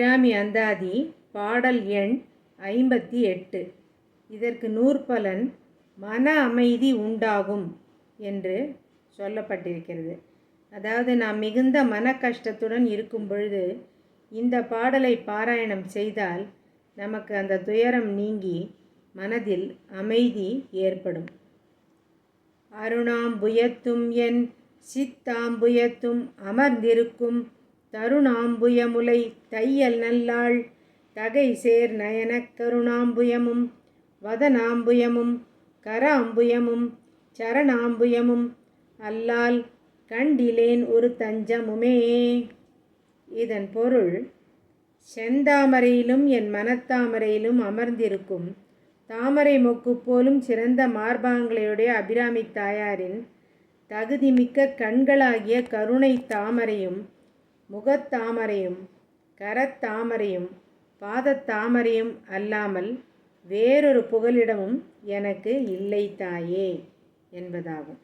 அபிராமி அந்தாதி பாடல் எண் 58. இதற்கு நூற்பலன் மன அமைதி உண்டாகும் என்று சொல்லப்பட்டிருக்கிறது. அதாவது நாம் மிகுந்த மன கஷ்டத்துடன் இருக்கும் பொழுது இந்த பாடலை பாராயணம் செய்தால் நமக்கு அந்த துயரம் நீங்கி மனதில் அமைதி ஏற்படும். அருணாம்புயத்தும் என் சித்தாம்புயத்தும் அமர்ந்திருக்கும் தருணாம்புயமுலை தையல் நல்லாள் தகை சேர் நயனக் கருணாம்புயமும் வதனாம்புயமும் கராம்புயமும் சரணாம்புயமும் அல்லால் கண்டிலேன் ஒரு தஞ்சமுமே. இதன் பொருள், செந்தாமரையிலும் என் மனத்தாமரையிலும் அமர்ந்திருக்கும் தாமரை மொக்கு போலும் சிறந்த மார்பாங்களையுடைய அபிராமி தாயாரின் தகுதிமிக்க கண்களாகிய கருணை தாமரையும் முகத்தாமரையும் கரத்தாமரையும் பாதத்தாமரையும் அல்லாமல் வேறொரு புகலிடமும் எனக்கு இல்லை தாயே என்பதாகும்.